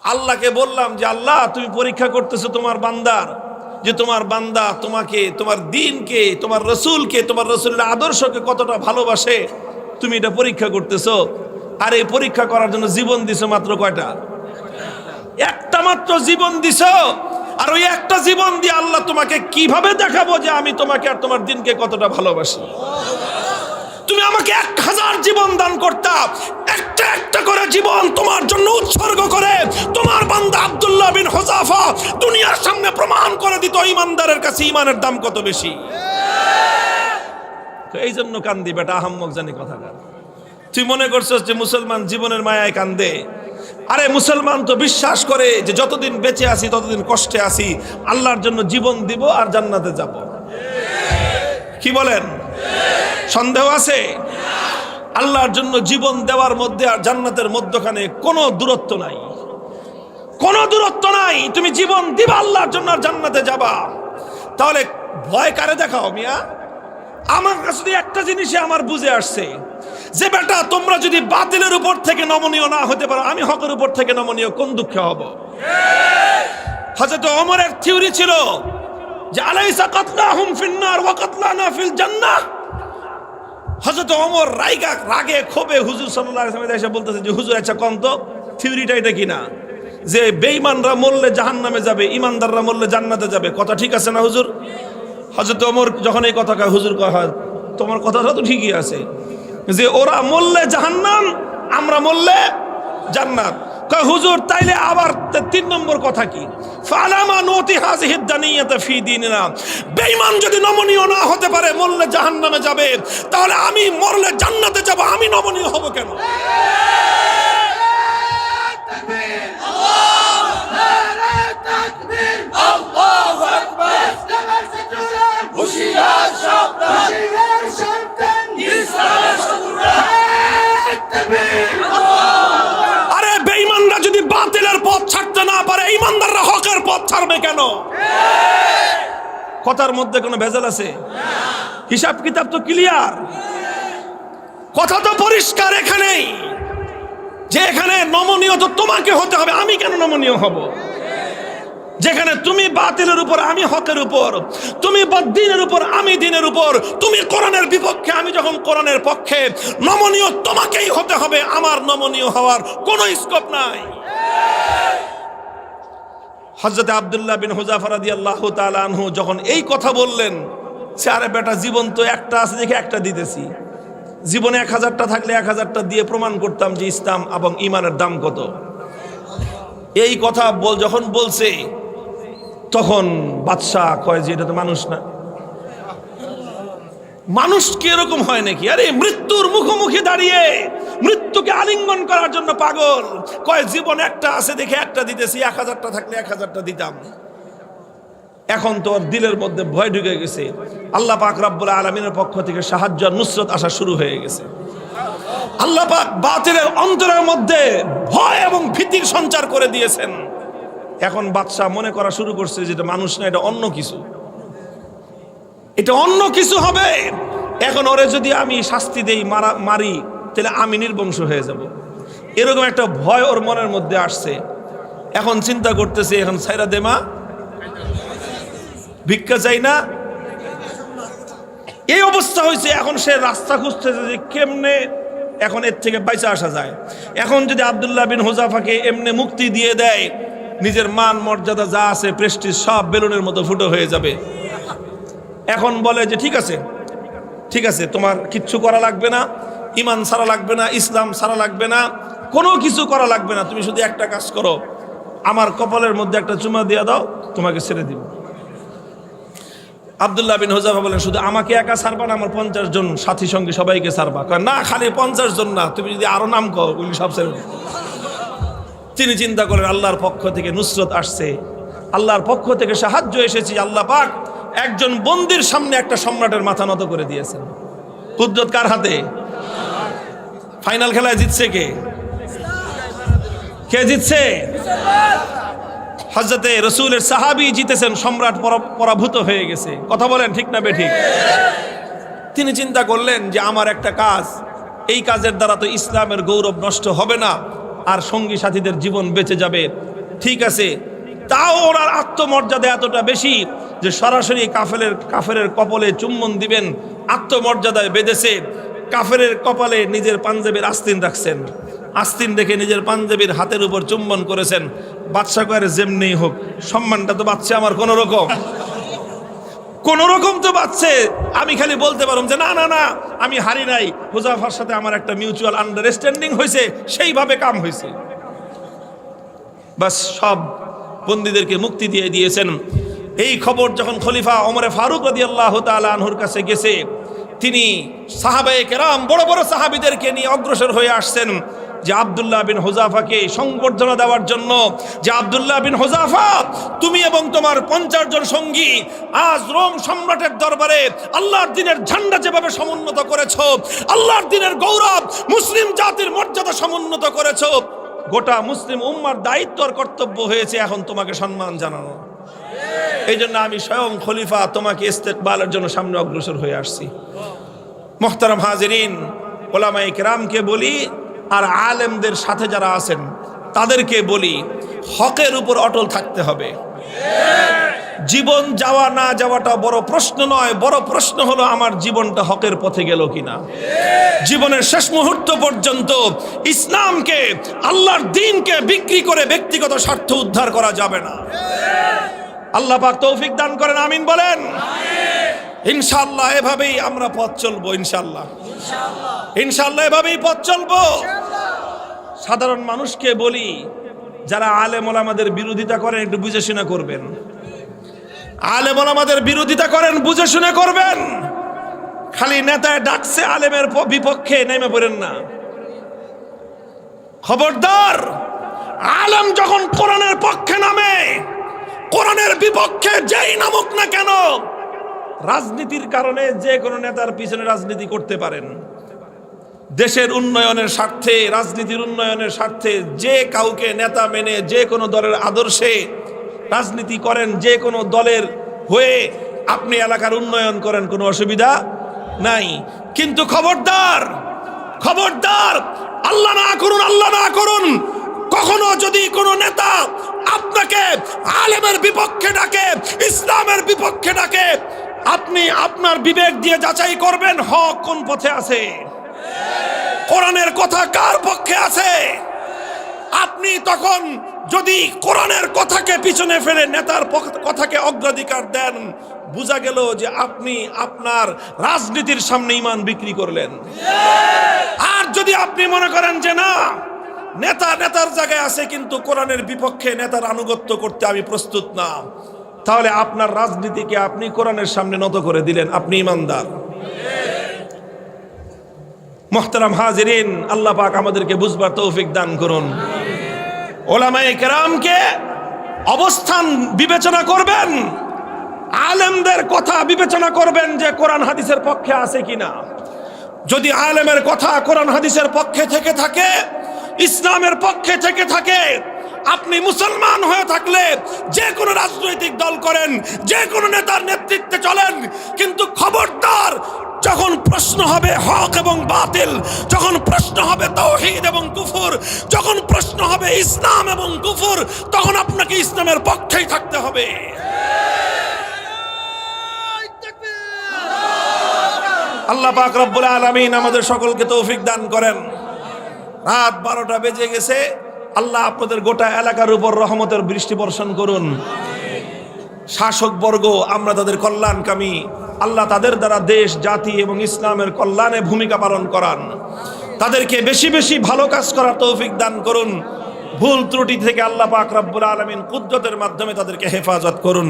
আল্লাহকে বললাম যে আল্লাহ তুমি পরীক্ষা করতেছো তোমার বান্দার, যে তোমার বান্দা তোমাকে, তোমার দ্বীনকে, তোমার রসুলকে, তোমার রসুলের আদর্শকে কতটা ভালোবাসে তুমি এটা পরীক্ষা করতেছো। আর এই পরীক্ষা করার জন্য জীবন দিছো মাত্র কয়টা? একটা মাত্র জীবন দিছো। আর ওই একটা জীবন দিয়ে আল্লাহ তোমাকে কিভাবে দেখাবো যে আমি তোমাকে আর তোমার দ্বীনকে কতটা ভালোবাসি? তুমি আমাকে 1000 জীবন দান করতাম, একটা একটা করে জীবন তোমার জন্য উৎসর্গ করে তোমার বান্দা আব্দুল্লাহ বিন হুযাফা দুনিয়ার সামনে প্রমাণ করে দিত ইমানদারের কাছে ইমানের দাম কত বেশি। তো এই জন্য কান্দি বেটা, আহাম্মক জানি কথাকার। তুই মনে করছিস যে মুসলমান জীবনের মায়ায় কান্দে? আরে মুসলমান তো বিশ্বাস করে যে যতদিন বেঁচে আছি ততদিন কষ্টে আছি, আল্লাহর জন্য জীবন দিব আর জান্নাতে যাব। কি বলেন? সন্দেহ আছে? আল্লাহর জন্য জীবন দেওয়ার মধ্যে আর জান্নাতের মধ্যখানে কোনো দূরত্ব নাই, কোনো দূরত্ব নাই। তুমি জীবন দিবা আল্লাহর জন্য আর জান্নাতে যাবা। তাহলে ভয় কারে দেখাও মিয়া? আমার কাছে একটা জিনিসই আমার বুঝে আসছে যে বেটা তোমরা যদি বাতিলের উপর থেকে নমনীয় না হতে পারো, আমি হকের উপর থেকে নমনীয় কোন দুঃখে হব? হযরত ওমরের থিওরি ছিল যে আলাইসা কাতলাহুম ফিন্নার ওয়া কাতলানা ফিল জান্নাহ। হযরত ওমর রাগে ক্ষোভে হুজুর সাল্লাল্লাহু আলাইহি ওয়াসাল্লাম এসে বলতেছে যে হুজুর আচ্ছা কোন তো থিওরিটা এটা কিনা যে বেঈমানরা মরলে জাহান্নামে যাবে, ইমানদাররা মরলে জান্নাতে যাবে, কথা ঠিক আছে না হুজুর? হযরত ওমর যখন এই কথা কয়, হুজুর কয় তোমার কথাটা তো ঠিকই আছে, যে ওরা মরলে জাহান্নাম, আমরা মরলে জান্নাত। কয় হুজুর তাইলে আবার 3 নম্বর কথা কি? ফালামা নুতি হাযিহিদ দানিয়াতা ফি দীনিনা। বেঈমান যদি নমনীয় না হতে পারে, মরলে জাহান্নামে যাবে, তাহলে আমি মরলে জান্নাতে যাব, আমি নমনীয় হব কেন? আরে বেঈমানরা যদি বাতিলের পথ ছাড়তে না পারে, ইমানদাররা হকের পথ ছাড়বে কেন? কথার মধ্যে কোনো ভেজাল আছে? হিসাব কিতাব তো ক্লিয়ার, কথা তো পরিষ্কার এখানেই, যে এখানে নমনীয় তো তোমাকে হতে হবে, আমি কেন নমনীয় হব? যেখানে তুমি বাতিলের উপর, আমি হকের উপর, তুমি দ্বীনের উপর, আমি দ্বীনের উপর, তুমি কোরআনের বিপক্ষে, আমি যখন কোরআনের পক্ষে, নমনীয় তোমাকেই হতে হবে, আমার নমনীয় হওয়ার কোনো স্কোপ নাই। হযরত আব্দুল্লাহ বিন হুযাফা রাদিয়াল্লাহু তাআলা আনহু যখন এই কথা বললেন, আরে বেটা জীবন তো একটা আছে দেখে একটা দিতেছি, জীবনে 1000টা থাকলে 1000টা দিয়ে প্রমাণ করতাম যে ইসলাম এবং ইমানের দাম কত। এই কথা যখন বলছে তখন বাদশাহ কয় যে এটা তো মানুষ না, মানুষ কি এরকম হয় নাকি? আরে মৃত্যুর মুখোমুখি দাঁড়িয়ে মৃত্যুকে আলিঙ্গন করার জন্য পাগল। কয় জীবন একটা আছে দেখে একটা দিতেছি, 1000টা থাকলে 1000টা দিতাম। এখন তো ওর দিলের মধ্যে ভয় ঢুকে গেছে, আল্লাহ পাক রব্বুল আলামিনের পক্ষ থেকে সাহায্য আর নুসরত আসা শুরু হয়ে গেছে। আল্লাহ পাক বাতিলের অন্তরের মধ্যে ভয় এবং ভীতির সঞ্চার করে দিয়েছেন। এখন বাদশা মনে করা শুরু করছে যে এটা মানুষ না, এটা অন্য কিছু, এটা অন্য কিছু হবে। এখন ওরে যদি আমি শাস্তি দেই, মারি, তাহলে আমি নির্বংশ হয়ে যাব, এরকম একটা ভয় ওর মনের মধ্যে আসছে। এখন চিন্তা করতেছে এখন ছাইরা দেমা, ভিক্ষা চাই না, এই অবস্থা হয়েছে। এখন সে রাস্তা খুঁজতেছে যে কেমনে এখন এর থেকে বাইচা আসা যায়। এখন যদি আব্দুল্লাহ বিন হুযাফাকে এমনি মুক্তি দিয়ে দেয়, নিজের মান মর্যাদা যা আছে, প্রেস্টিজ সব বেলুনের মতো ফুটো হয়ে যাবে। এখন বলে যে ঠিক আছে, ঠিক আছে, তোমার কিচ্ছু করা লাগবে না, ইমান ছাড়া লাগবে না, ইসলাম ছাড়া লাগবে না, কোনো কিছু করা লাগবে না, তুমি শুধু একটা কাজ করো, আমার কপালের মধ্যে একটা চুমা দিয়ে দাও, তোমাকে ছেড়ে দিব। আব্দুল্লাহ বিন হুযাফা বলেন শুধু আমাকে একা ছাড়বা না, আমার 50 জন সাথী সঙ্গী সবাইকে ছাড়বা। কয় না, খালি 50 জন না, তুমি যদি আরো নাম কও ওই সব ছেড়ে দিও। তিনি চিন্তা করেন আল্লাহর পক্ষ থেকে নুসরত আসছে, আল্লাহর পক্ষ থেকে সাহায্য এসেছে। আল্লাহ পাক একজন বন্দির সামনে একটা সম্রাটের মাথা নত করে দিয়েছেন। কুদরত কার হাতে? ফাইনাল খেলায় জিতছে কে? কে জিতছে? হযরতে রাসূলের সাহাবী জিতেছেন, সম্রাট পরাভূত হয়ে গেছে। কথা বলেন ঠিক না বেঠিক? তিনি চিন্তা করলেন যে আমার একটা কাজ, এই কাজের দ্বারা তো ইসলামের গৌরব নষ্ট হবে না, আর সঙ্গী সাথীদের জীবন বেঁচে যাবে, ঠিক আছে। তাও ওনার আত্মমর্যাদা এতটা বেশি যে সরাসরি কাফেরের কপালে চুম্বন দিবেন, আত্মমর্যাদায় বেঁধেছে। কাফেরের কপালে নিজের পাঞ্জাবির আস্তিন রাখছেন, আস্তিন রেখে নিজের পাঞ্জাবির হাতের উপর চুম্বন করেছেন। বাদশা কয়ের যেমনি হোক, সম্মানটা তো বাচ্চা আমার কোন রকম তো বাচ্চে। আমি খালি বলতে পারলাম যে না না না, আমি হারি নাই, হুযায়ফার সাথে আমার একটা মিউচুয়াল আন্ডারস্ট্যান্ডিং হয়েছে, সেইভাবে কাম হয়েছে। বাস সব বন্দীদেরকে মুক্তি দিয়ে দিয়েছেন। এই খবর যখন খলিফা ওমরে ফারুক রাদিয়াল্লাহু তাআলা আনহুর কাছে গেছে, তিনি সাহাবায়ে কেরাম বড় বড় সাহাবীদেরকে নিয়ে অগ্রসর হয়ে আসছেন যে আব্দুল্লাহ বিন হুযাফাকে সংবর্ধনা দেওয়ার জন্য, যে আব্দুল্লাহ বিন হুযাফা, তুমি এবং তোমার 50 জন সঙ্গী আজ রোম সম্রাটের দরবারে আল্লাহর দ্বীনের ঝান্ডা যেভাবে সমুন্নত করেছো, আল্লাহর দ্বীনের গৌরব, মুসলিম জাতির মর্যাদা সমুন্নত করেছো, গোটা মুসলিম উম্মার দায়িত্ব আর কর্তব্য হয়েছে এখন তোমাকে সম্মান জানানো। এই জন্য আমি স্বয়ং খলিফা তোমাকে ইস্তেকবালের জন্য সামনে অগ্রসর হয়ে আসছি। মুহতারাম হাজিরিন, উলামায়ে কেরামকে বলি আর আলেমদের সাথে যারা আছেন তাদেরকে বলি, হকের উপর অটল থাকতে হবে। জীবন যাওয়া না যাওয়াটা বড় প্রশ্ন নয়, বড় প্রশ্ন হলো আমার জীবনটা হকের পথে গেল কিনা। জীবনের শেষ মুহূর্ত পর্যন্ত ইসলামকে, আল্লাহর দ্বীনকে বিক্রি করে ব্যক্তিগত স্বার্থ উদ্ধার করা যাবে না। আল্লাহ পাক তৌফিক দান করেন, আমিন বলেন। ইনশাআল্লাহ এভাবেই আমরা পথ চলবো, ইনশাআল্লাহ ইনশাআল্লাহ এভাবেই পথ চলবো। সাধারণ মানুষকে বলি, যারা আলেম ওলামাদের বিরোধিতা করেন একটু বুঝে শুনে করবেন। আলেম ওলামাদের বিরোধিতা করেন, বুঝে শুনে করবেন। খালি নেতায় ডাকছে আলেমের বিপক্ষে নেমে পড়েন না। খবরদার, আলেম যখন কোরআনের পক্ষে নামে, কোরআনের বিপক্ষে যেই নামুক না কেন, রাজনীতির কারণে যে কোনো নেতার পিছনে রাজনীতি করতে পারেন। দেশের উন্নয়নের স্বার্থে, রাজনীতির উন্নয়নের স্বার্থে যে কাউকে নেতা মেনে যে কোনো দলের আদর্শে রাজনীতি করেন, যে কোনো দলের হয়ে আপনি এলাকার উন্নয়ন করেন, কোনো অসুবিধা নাই। কিন্তু খবরদার, খবরদার, আল্লাহ না করুন, আল্লাহ না করুন, কখনো যদি কোনো নেতা আপনাকে আলেমের বিপক্ষে ডাকে, ইসলামের বিপক্ষে ডাকে, আপনি আপনার বিবেক দিয়ে যাচাই করবেন হক কোন পথে আছে, কোরআনের কথা কার পক্ষে আছে। আপনি তখন যদি কোরআনের কথাকে পিছনে ফেলে নেতার কথাকে অগ্রাধিকার দেন, বোঝা গেল যে আপনি আপনার রাজনীতির সামনে ঈমান বিক্রি করলেন। আর যদি আপনি মনে করেন যে না, নেতার জায়গায় আছে কিন্তু কোরআনের বিপক্ষে নেতার আনুগত্য করতে আমি প্রস্তুত না, তাহলে আপনার রাজনীতিকে আপনি কোরআনের সামনে নত করে দিলেন, আপনি ঈমানদার। মুহতারাম হাজিরিন, আল্লাহ পাক আমাদেরকে বুঝবার তৌফিক দান করুন। উলামায়ে কেরামকে অবস্থান বিবেচনা করবেন, আলেমদের কথা বিবেচনা করবেন যে কোরআন হাদিসের পক্ষে আছে কিনা। যদি আলেমের কথা কোরআন হাদিসের পক্ষে থেকে থাকে, ইসলামের পক্ষে থেকে থাকে, আপনি মুসলমান হয়ে থাকলে যে কোনো রাজনৈতিক দল করেন, যে কোনো নেতার নেতৃত্বে চলেন, কিন্তু খবরদার, যখন প্রশ্ন হবে হক এবং বাতিল, যখন প্রশ্ন হবে তাওহীদ এবং কুফর, যখন প্রশ্ন হবে ইসলাম এবং কুফর, তখন আপনাকে ইসলামের পক্ষেই থাকতে হবে। আল্লাহ পাক রব্বুল আলামিন আমাদের সকলকে তৌফিক দান করেন। রাত 12টা বেজে গেছে। আল্লাহ আপনাদের গোটা এলাকার উপর রহমতের বৃষ্টি বর্ষণ করুন। শাসক বর্গ, আমরা তাদের কল্যাণকামী, আল্লাহ তাদের দ্বারা দেশ, জাতি এবং ইসলামের কল্যাণে ভূমিকা পালন করান। তাদেরকে বেশি বেশি ভালো কাজ করার তৌফিক দান করুন। ভুল ত্রুটি থেকে আল্লাহ পাক রব্বুল আলামিন কুদরতের মাধ্যমে তাদেরকে হেফাজত করুন।